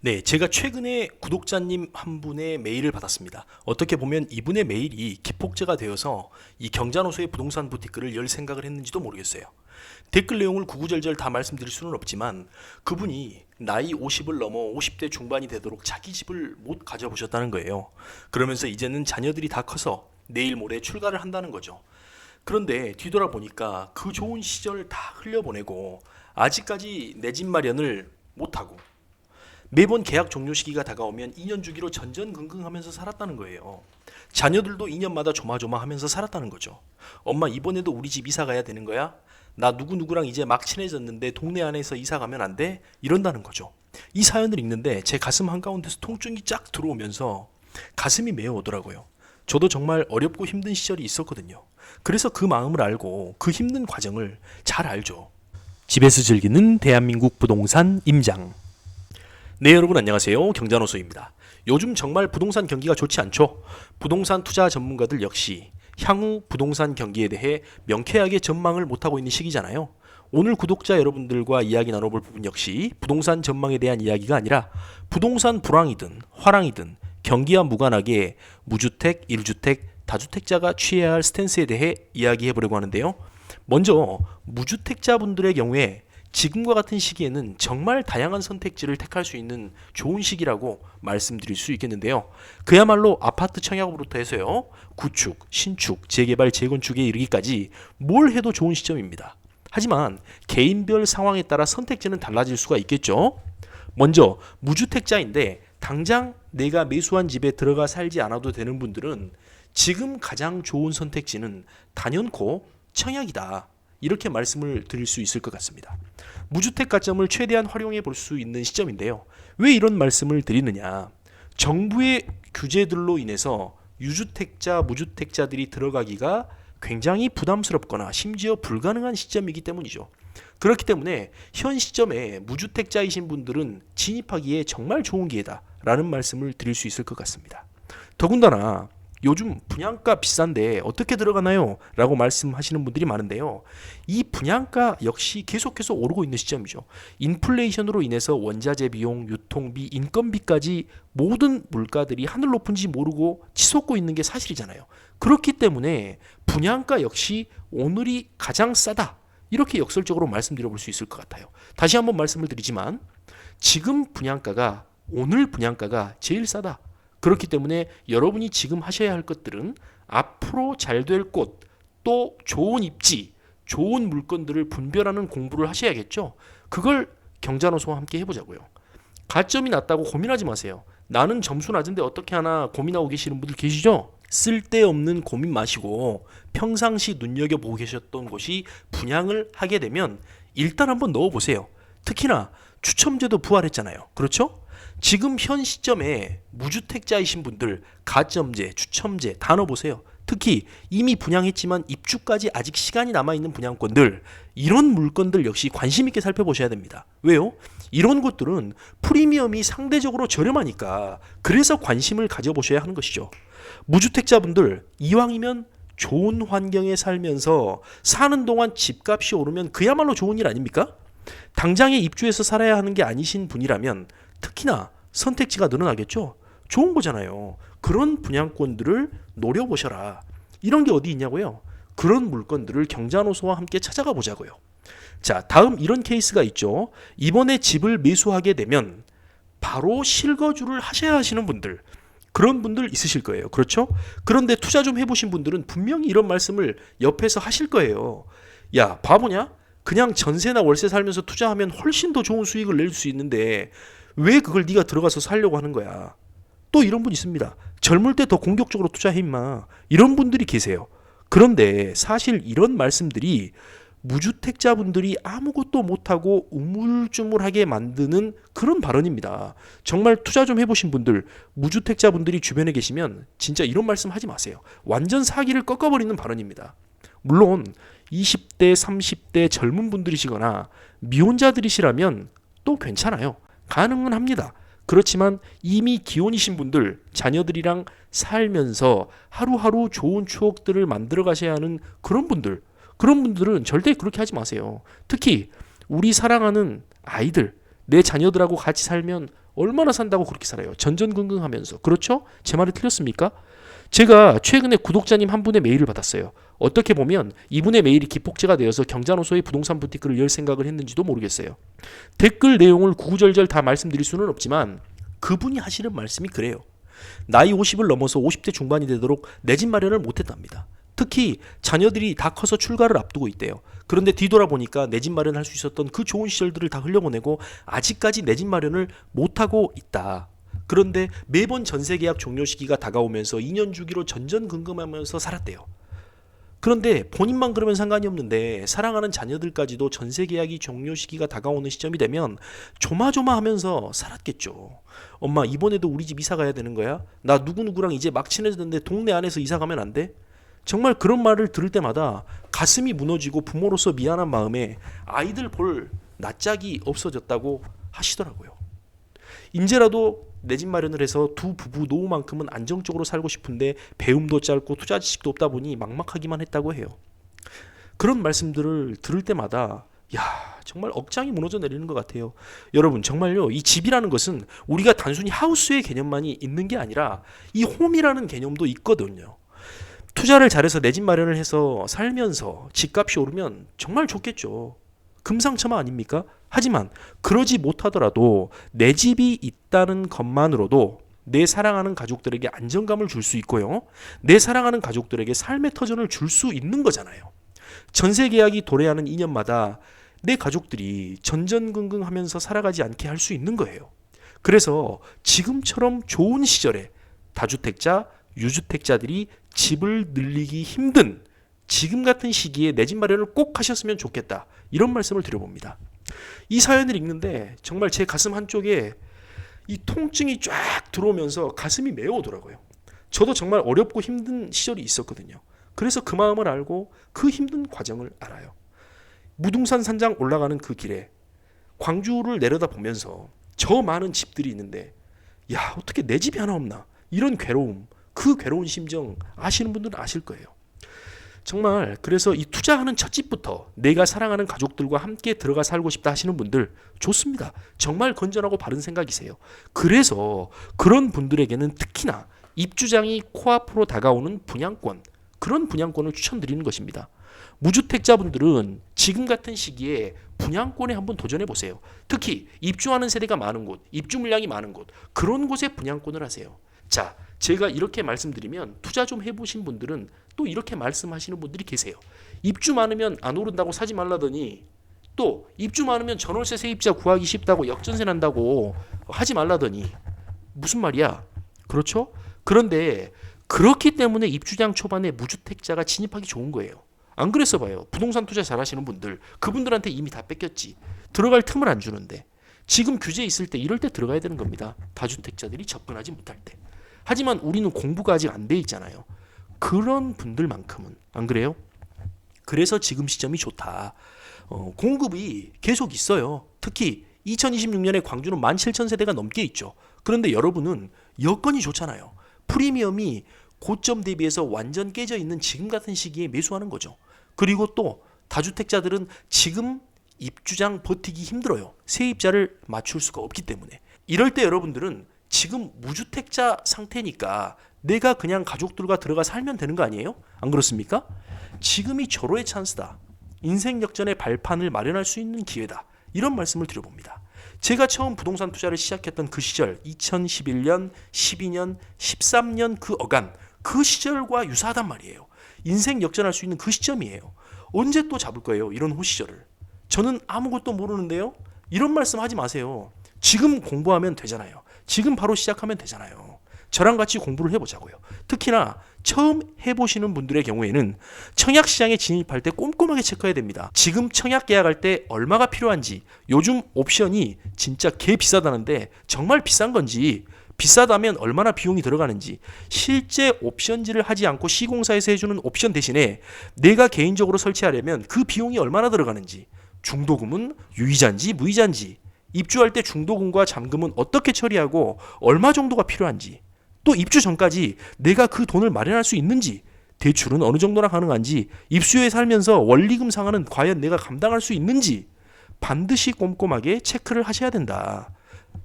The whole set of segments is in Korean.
네, 제가 최근에 구독자님 한 분의 메일을 받았습니다. 어떻게 보면 이분의 메일이 기폭제가 되어서 이 경자노소의 부동산 부티크를 열 생각을 했는지도 모르겠어요. 댓글 내용을 구구절절 다 말씀드릴 수는 없지만 그분이 나이 50을 넘어 50대 중반이 되도록 자기 집을 못 가져보셨다는 거예요. 그러면서 이제는 자녀들이 다 커서 내일 모레 출가를 한다는 거죠. 그런데 뒤돌아보니까 그 좋은 시절 다 흘려보내고 아직까지 내 집 마련을 못하고 매번 계약 종료 시기가 다가오면 2년 주기로 전전긍긍하면서 살았다는 거예요. 자녀들도 2년마다 조마조마하면서 살았다는 거죠. 엄마 이번에도 우리 집 이사 가야 되는 거야? 나 누구누구랑 이제 막 친해졌는데 동네 안에서 이사 가면 안 돼? 이런다는 거죠. 이 사연을 읽는데 제 가슴 한가운데서 통증이 쫙 들어오면서 가슴이 메어오더라고요. 저도 정말 어렵고 힘든 시절이 있었거든요. 그래서 그 마음을 알고 그 힘든 과정을 잘 알죠. 집에서 즐기는 대한민국 부동산 임장. 네, 여러분 안녕하세요. 경자노소입니다. 요즘 정말 부동산 경기가 좋지 않죠? 부동산 투자 전문가들 역시 향후 부동산 경기에 대해 명쾌하게 전망을 못하고 있는 시기잖아요. 오늘 구독자 여러분들과 이야기 나눠볼 부분 역시 부동산 전망에 대한 이야기가 아니라 부동산 불황이든 화랑이든 경기와 무관하게 무주택, 1주택, 다주택자가 취해야 할 스탠스에 대해 이야기해 보려고 하는데요. 먼저 무주택자분들의 경우에 지금과 같은 시기에는 정말 다양한 선택지를 택할 수 있는 좋은 시기라고 말씀드릴 수 있겠는데요. 그야말로 아파트 청약으로부터 해서요, 구축, 신축, 재개발, 재건축에 이르기까지 뭘 해도 좋은 시점입니다. 하지만 개인별 상황에 따라 선택지는 달라질 수가 있겠죠. 먼저 무주택자인데 당장 내가 매수한 집에 들어가 살지 않아도 되는 분들은 지금 가장 좋은 선택지는 단연코 청약이다. 이렇게 말씀을 드릴 수 있을 것 같습니다. 무주택 가점을 최대한 활용해 볼 수 있는 시점인데요. 왜 이런 말씀을 드리느냐? 정부의 규제들로 인해서 유주택자, 무주택자들이 들어가기가 굉장히 부담스럽거나 심지어 불가능한 시점이기 때문이죠. 그렇기 때문에 현 시점에 무주택자이신 분들은 진입하기에 정말 좋은 기회다라는 말씀을 드릴 수 있을 것 같습니다. 더군다나 요즘 분양가 비싼데 어떻게 들어가나요? 라고 말씀하시는 분들이 많은데요. 이 분양가 역시 계속해서 오르고 있는 시점이죠. 인플레이션으로 인해서 원자재 비용, 유통비, 인건비까지 모든 물가들이 하늘 높은지 모르고 치솟고 있는 게 사실이잖아요. 그렇기 때문에 분양가 역시 오늘이 가장 싸다. 이렇게 역설적으로 말씀드려 볼 수 있을 것 같아요. 다시 한번 말씀을 드리지만 지금 분양가가 오늘 분양가가 제일 싸다. 그렇기 때문에 여러분이 지금 하셔야 할 것들은 앞으로 잘 될 곳, 또 좋은 입지, 좋은 물건들을 분별하는 공부를 하셔야겠죠. 그걸 경자노소와 함께 해보자고요. 가점이 낮다고 고민하지 마세요. 나는 점수 낮은데 어떻게 하나 고민하고 계시는 분들 계시죠? 쓸데없는 고민 마시고 평상시 눈여겨보고 계셨던 곳이 분양을 하게 되면 일단 한번 넣어보세요. 특히나 추첨제도 부활했잖아요. 그렇죠? 지금 현 시점에 무주택자이신 분들 가점제, 추첨제 다 넣어보세요. 특히 이미 분양했지만 입주까지 아직 시간이 남아있는 분양권들, 이런 물건들 역시 관심 있게 살펴보셔야 됩니다. 왜요? 이런 것들은 프리미엄이 상대적으로 저렴하니까 그래서 관심을 가져보셔야 하는 것이죠. 무주택자분들 이왕이면 좋은 환경에 살면서 사는 동안 집값이 오르면 그야말로 좋은 일 아닙니까? 당장에 입주해서 살아야 하는 게 아니신 분이라면 특히나 선택지가 늘어나겠죠. 좋은 거잖아요. 그런 분양권들을 노려보셔라. 이런 게 어디 있냐고요? 그런 물건들을 경자노소와 함께 찾아가 보자고요. 자, 다음 이런 케이스가 있죠. 이번에 집을 매수하게 되면 바로 실거주를 하셔야 하시는 분들, 그런 분들 있으실 거예요. 그렇죠? 그런데 투자 좀 해보신 분들은 분명히 이런 말씀을 옆에서 하실 거예요. 야, 바보냐? 그냥 전세나 월세 살면서 투자하면 훨씬 더 좋은 수익을 낼 수 있는데 왜 그걸 네가 들어가서 살려고 하는 거야? 또 이런 분 있습니다. 젊을 때 더 공격적으로 투자해 임마. 이런 분들이 계세요. 그런데 사실 이런 말씀들이 무주택자분들이 아무것도 못하고 우물쭈물하게 만드는 그런 발언입니다. 정말 투자 좀 해보신 분들, 무주택자분들이 주변에 계시면 진짜 이런 말씀 하지 마세요. 완전 사기를 꺾어버리는 발언입니다. 물론 20대, 30대 젊은 분들이시거나 미혼자들이시라면 또 괜찮아요. 가능은 합니다. 그렇지만 이미 기혼이신 분들, 자녀들이랑 살면서 하루하루 좋은 추억들을 만들어 가셔야 하는 그런 분들은 절대 그렇게 하지 마세요. 특히 우리 사랑하는 아이들, 내 자녀들하고 같이 살면 얼마나 산다고 그렇게 살아요? 전전긍긍하면서. 그렇죠? 제 말이 틀렸습니까? 제가 최근에 구독자님 한 분의 메일을 받았어요. 어떻게 보면 이분의 메일이 기폭제가 되어서 경자노소의 부동산 부티크를 열 생각을 했는지도 모르겠어요. 댓글 내용을 구구절절 다 말씀드릴 수는 없지만 그분이 하시는 말씀이 그래요. 나이 50을 넘어서 50대 중반이 되도록 내 집 마련을 못했답니다. 특히 자녀들이 다 커서 출가를 앞두고 있대요. 그런데 뒤돌아보니까 내 집 마련할 수 있었던 그 좋은 시절들을 다 흘려보내고 아직까지 내 집 마련을 못하고 있다. 그런데 매번 전세계약 종료 시기가 다가오면서 2년 주기로 전전긍긍하면서 살았대요. 그런데 본인만 그러면 상관이 없는데 사랑하는 자녀들까지도 전세계약이 종료 시기가 다가오는 시점이 되면 조마조마하면서 살았겠죠. 엄마 이번에도 우리 집 이사 가야 되는 거야? 나 누구누구랑 이제 막 친해졌는데 동네 안에서 이사 가면 안 돼? 정말 그런 말을 들을 때마다 가슴이 무너지고 부모로서 미안한 마음에 아이들 볼 낯짝이 없어졌다고 하시더라고요. 인제라도 내 집 마련을 해서 두 부부 노후만큼은 안정적으로 살고 싶은데 배움도 짧고 투자 지식도 없다 보니 막막하기만 했다고 해요. 그런 말씀들을 들을 때마다 야 정말 억장이 무너져 내리는 것 같아요. 여러분 정말요 이 집이라는 것은 우리가 단순히 하우스의 개념만이 있는 게 아니라 이 홈이라는 개념도 있거든요. 투자를 잘해서 내 집 마련을 해서 살면서 집값이 오르면 정말 좋겠죠. 금상첨화 아닙니까? 하지만 그러지 못하더라도 내 집이 있다는 것만으로도 내 사랑하는 가족들에게 안정감을 줄 수 있고요. 내 사랑하는 가족들에게 삶의 터전을 줄 수 있는 거잖아요. 전세 계약이 도래하는 2년마다 내 가족들이 전전긍긍하면서 살아가지 않게 할 수 있는 거예요. 그래서 지금처럼 좋은 시절에 다주택자, 유주택자들이 집을 늘리기 힘든 지금 같은 시기에 내 집 마련을 꼭 하셨으면 좋겠다. 이런 말씀을 드려봅니다. 이 사연을 읽는데 정말 제 가슴 한쪽에 이 통증이 쫙 들어오면서 가슴이 메어오더라고요. 저도 정말 어렵고 힘든 시절이 있었거든요. 그래서 그 마음을 알고 그 힘든 과정을 알아요. 무등산 산장 올라가는 그 길에 광주를 내려다 보면서 저 많은 집들이 있는데 야 어떻게 내 집이 하나 없나 이런 괴로움 그 괴로운 심정 아시는 분들은 아실 거예요. 정말 그래서 이 투자하는 첫 집부터 내가 사랑하는 가족들과 함께 들어가 살고 싶다 하시는 분들 좋습니다. 정말 건전하고 바른 생각이세요. 그래서 그런 분들에게는 특히나 입주장이 코앞으로 다가오는 분양권 그런 분양권을 추천드리는 것입니다. 무주택자분들은 지금 같은 시기에 분양권에 한번 도전해 보세요. 특히 입주하는 세대가 많은 곳, 입주 물량이 많은 곳 그런 곳에 분양권을 하세요. 자, 제가 이렇게 말씀드리면 투자 좀 해보신 분들은 또 이렇게 말씀하시는 분들이 계세요. 입주 많으면 안 오른다고 사지 말라더니 또 입주 많으면 전월세 세입자 구하기 쉽다고 역전세 난다고 하지 말라더니 무슨 말이야? 그렇죠? 그런데 그렇기 때문에 입주장 초반에 무주택자가 진입하기 좋은 거예요. 안 그랬어 봐요. 부동산 투자 잘하시는 분들 그분들한테 이미 다 뺏겼지. 들어갈 틈을 안 주는데 지금 규제 있을 때 이럴 때 들어가야 되는 겁니다. 다주택자들이 접근하지 못할 때. 하지만 우리는 공부가 아직 안 돼 있잖아요. 그런 분들만큼은 안 그래요? 그래서 지금 시점이 좋다. 공급이 계속 있어요. 특히 2026년에 광주는 17,000세대가 넘게 있죠. 그런데 여러분은 여건이 좋잖아요. 프리미엄이 고점 대비해서 완전 깨져 있는 지금 같은 시기에 매수하는 거죠. 그리고 또 다주택자들은 지금 입주장 버티기 힘들어요. 세입자를 맞출 수가 없기 때문에. 이럴 때 여러분들은 지금 무주택자 상태니까 내가 그냥 가족들과 들어가 살면 되는 거 아니에요? 안 그렇습니까? 지금이 절호의 찬스다. 인생 역전의 발판을 마련할 수 있는 기회다. 이런 말씀을 드려봅니다. 제가 처음 부동산 투자를 시작했던 그 시절 2011년, 12년, 13년 그 어간 그 시절과 유사하단 말이에요. 인생 역전할 수 있는 그 시점이에요. 언제 또 잡을 거예요? 이런 호시절을. 저는 아무것도 모르는데요. 이런 말씀 하지 마세요. 지금 공부하면 되잖아요. 지금 바로 시작하면 되잖아요. 저랑 같이 공부를 해보자고요. 특히나 처음 해보시는 분들의 경우에는 청약시장에 진입할 때 꼼꼼하게 체크해야 됩니다. 지금 청약 계약할 때 얼마가 필요한지 요즘 옵션이 진짜 개 비싸다는데 정말 비싼 건지 비싸다면 얼마나 비용이 들어가는지 실제 옵션지를 하지 않고 시공사에서 해주는 옵션 대신에 내가 개인적으로 설치하려면 그 비용이 얼마나 들어가는지 중도금은 유의자인지 무이자인지 입주할 때 중도금과 잔금은 어떻게 처리하고 얼마 정도가 필요한지 또 입주 전까지 내가 그 돈을 마련할 수 있는지 대출은 어느 정도나 가능한지 입주해 살면서 원리금 상환은 과연 내가 감당할 수 있는지 반드시 꼼꼼하게 체크를 하셔야 된다.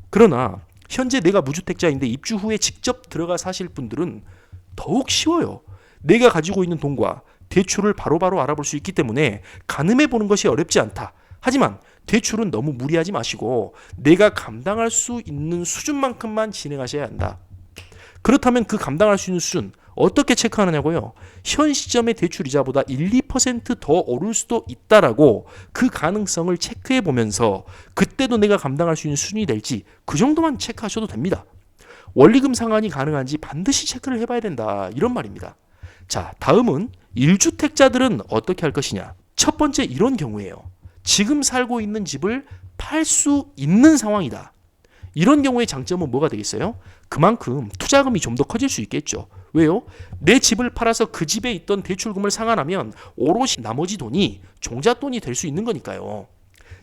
그러나 현재 내가 무주택자인데 입주 후에 직접 들어가 사실 분들은 더욱 쉬워요. 내가 가지고 있는 돈과 대출을 바로바로 알아볼 수 있기 때문에 가늠해 보는 것이 어렵지 않다. 하지만 대출은 너무 무리하지 마시고 내가 감당할 수 있는 수준만큼만 진행하셔야 한다. 그렇다면 그 감당할 수 있는 수준 어떻게 체크하느냐고요? 현 시점의 대출 이자보다 1, 2%더 오를 수도 있다라고 그 가능성을 체크해 보면서 그때도 내가 감당할 수 있는 수준이 될지 그 정도만 체크하셔도 됩니다. 원리금 상환이 가능한지 반드시 체크를 해봐야 된다. 이런 말입니다. 자, 다음은 1주택자들은 어떻게 할 것이냐. 첫 번째 이런 경우에요. 지금 살고 있는 집을 팔 수 있는 상황이다. 이런 경우의 장점은 뭐가 되겠어요? 그만큼 투자금이 좀 더 커질 수 있겠죠. 왜요? 내 집을 팔아서 그 집에 있던 대출금을 상환하면 오롯이 나머지 돈이 종잣돈이 될 수 있는 거니까요.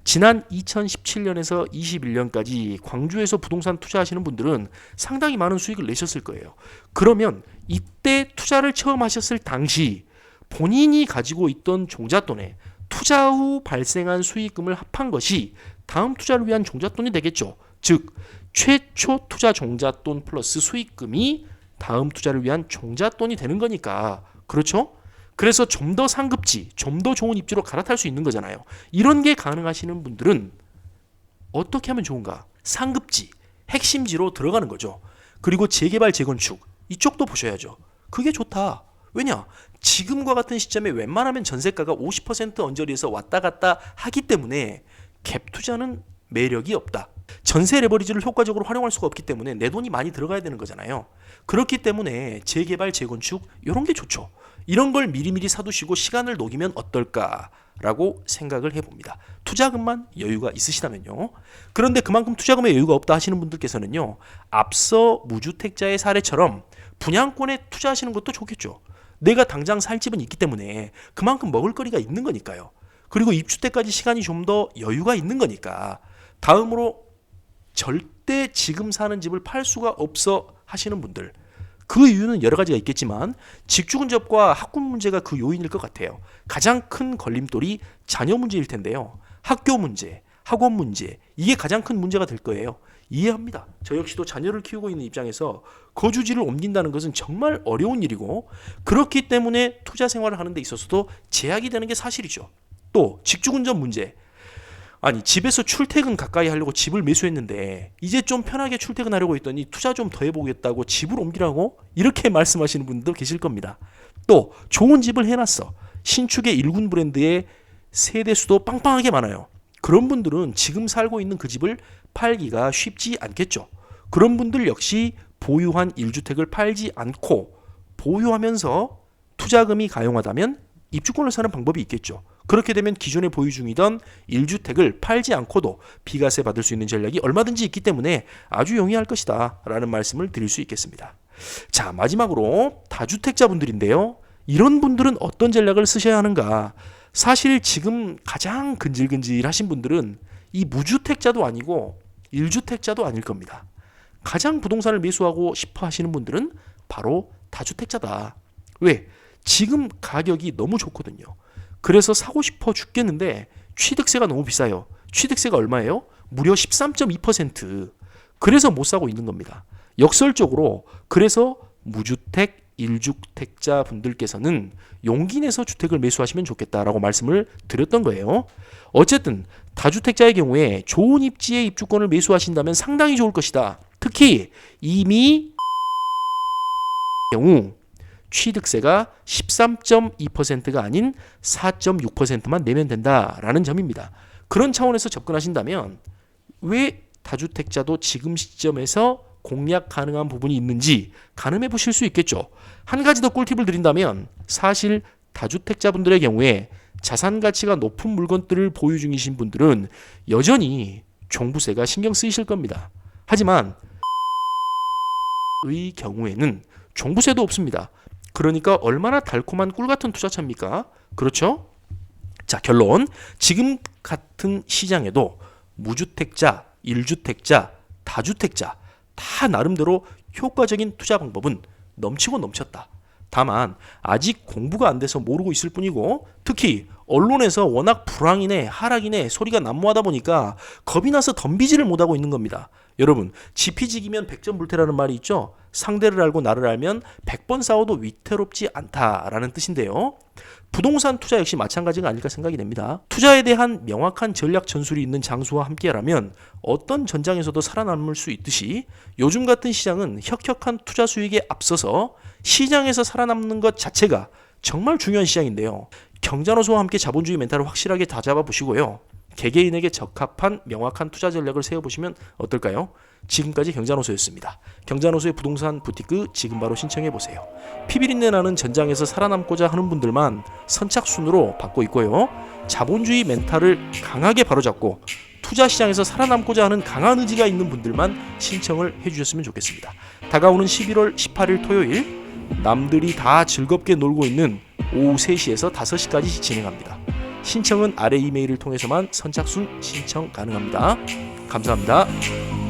지난 2017년에서 21년까지 광주에서 부동산 투자하시는 분들은 상당히 많은 수익을 내셨을 거예요. 그러면 이때 투자를 처음 하셨을 당시 본인이 가지고 있던 종잣돈에 투자 후 발생한 수익금을 합한 것이 다음 투자를 위한 종잣돈이 되겠죠. 즉 최초 투자 종잣돈 플러스 수익금이 다음 투자를 위한 종잣돈이 되는 거니까. 그렇죠? 그래서 좀 더 상급지, 좀 더 좋은 입지로 갈아탈 수 있는 거잖아요. 이런 게 가능하시는 분들은 어떻게 하면 좋은가? 상급지, 핵심지로 들어가는 거죠. 그리고 재개발, 재건축 이쪽도 보셔야죠. 그게 좋다. 왜냐? 지금과 같은 시점에 웬만하면 전세가가 50% 언저리에서 왔다 갔다 하기 때문에 갭 투자는 매력이 없다. 전세 레버리지를 효과적으로 활용할 수가 없기 때문에 내 돈이 많이 들어가야 되는 거잖아요. 그렇기 때문에 재개발, 재건축 이런 게 좋죠. 이런 걸 미리미리 사두시고 시간을 녹이면 어떨까라고 생각을 해봅니다. 투자금만 여유가 있으시다면요. 그런데 그만큼 투자금에 여유가 없다 하시는 분들께서는요. 앞서 무주택자의 사례처럼 분양권에 투자하시는 것도 좋겠죠. 내가 당장 살 집은 있기 때문에 그만큼 먹을 거리가 있는 거니까요. 그리고 입주 때까지 시간이 좀 더 여유가 있는 거니까 다음으로 절대 지금 사는 집을 팔 수가 없어 하시는 분들, 그 이유는 여러 가지가 있겠지만 직주 근접과 학군 문제가 그 요인일 것 같아요. 가장 큰 걸림돌이 자녀 문제일 텐데요. 학교 문제, 학원 문제, 이게 가장 큰 문제가 될 거예요. 이해합니다. 저 역시도 자녀를 키우고 있는 입장에서 거주지를 옮긴다는 것은 정말 어려운 일이고 그렇기 때문에 투자 생활을 하는 데 있어서도 제약이 되는 게 사실이죠. 또 직주 근접 문제. 아니 집에서 출퇴근 가까이 하려고 집을 매수했는데 이제 좀 편하게 출퇴근하려고 했더니 투자 좀 더 해보겠다고 집을 옮기라고 이렇게 말씀하시는 분도 계실 겁니다. 또 좋은 집을 해놨어. 신축의 1군 브랜드의 세대수도 빵빵하게 많아요. 그런 분들은 지금 살고 있는 그 집을 팔기가 쉽지 않겠죠. 그런 분들 역시 보유한 1주택을 팔지 않고 보유하면서 투자금이 가용하다면 입주권을 사는 방법이 있겠죠. 그렇게 되면 기존에 보유 중이던 1주택을 팔지 않고도 비과세 받을 수 있는 전략이 얼마든지 있기 때문에 아주 용이할 것이다 라는 말씀을 드릴 수 있겠습니다. 자, 마지막으로 다주택자분들인데요. 이런 분들은 어떤 전략을 쓰셔야 하는가? 사실 지금 가장 근질근질하신 분들은 이 무주택자도 아니고 1주택자도 아닐 겁니다. 가장 부동산을 매수하고 싶어 하시는 분들은 바로 다주택자다. 왜? 지금 가격이 너무 좋거든요. 그래서 사고 싶어 죽겠는데 취득세가 너무 비싸요. 취득세가 얼마예요? 무려 13.2%. 그래서 못 사고 있는 겁니다. 역설적으로 그래서 무주택 1주택자 분들께서는 용기 내서 주택을 매수하시면 좋겠다라고 말씀을 드렸던 거예요. 어쨌든 다주택자의 경우에 좋은 입지의 입주권을 매수하신다면 상당히 좋을 것이다. 특히 이미 경우 취득세가 13.2%가 아닌 4.6%만 내면 된다라는 점입니다. 그런 차원에서 접근하신다면 왜 다주택자도 지금 시점에서 공략 가능한 부분이 있는지 가늠해 보실 수 있겠죠. 한 가지 더 꿀팁을 드린다면 사실 다주택자분들의 경우에 자산 가치가 높은 물건들을 보유 중이신 분들은 여전히 종부세가 신경 쓰이실 겁니다. 하지만 의 경우에는 종부세도 없습니다. 그러니까 얼마나 달콤한 꿀 같은 투자처입니까? 그렇죠? 자, 결론. 지금 같은 시장에도 무주택자, 1주택자, 다주택자 다 나름대로 효과적인 투자 방법은 넘치고 넘쳤다. 다만 아직 공부가 안 돼서 모르고 있을 뿐이고 특히 언론에서 워낙 불황이네 하락이네 소리가 난무하다 보니까 겁이 나서 덤비지를 못하고 있는 겁니다. 여러분, 지피지기면 백전불태라는 말이 있죠. 상대를 알고 나를 알면 100번 싸워도 위태롭지 않다라는 뜻인데요. 부동산 투자 역시 마찬가지가 아닐까 생각이 됩니다. 투자에 대한 명확한 전략 전술이 있는 장수와 함께라면 어떤 전장에서도 살아남을 수 있듯이 요즘 같은 시장은 혁혁한 투자 수익에 앞서서 시장에서 살아남는 것 자체가 정말 중요한 시장인데요. 경자노소와 함께 자본주의 멘탈을 확실하게 다잡아 보시고요. 개개인에게 적합한 명확한 투자 전략을 세워보시면 어떨까요? 지금까지 경자노소였습니다. 경자노소의 부동산 부티크 지금 바로 신청해보세요. 피비린내 나는 전장에서 살아남고자 하는 분들만 선착순으로 받고 있고요. 자본주의 멘탈을 강하게 바로잡고 투자 시장에서 살아남고자 하는 강한 의지가 있는 분들만 신청을 해주셨으면 좋겠습니다. 다가오는 11월 18일 토요일 남들이 다 즐겁게 놀고 있는 오후 3시에서 5시까지 진행합니다. 신청은 아래 이메일을 통해서만 선착순 신청 가능합니다. 감사합니다.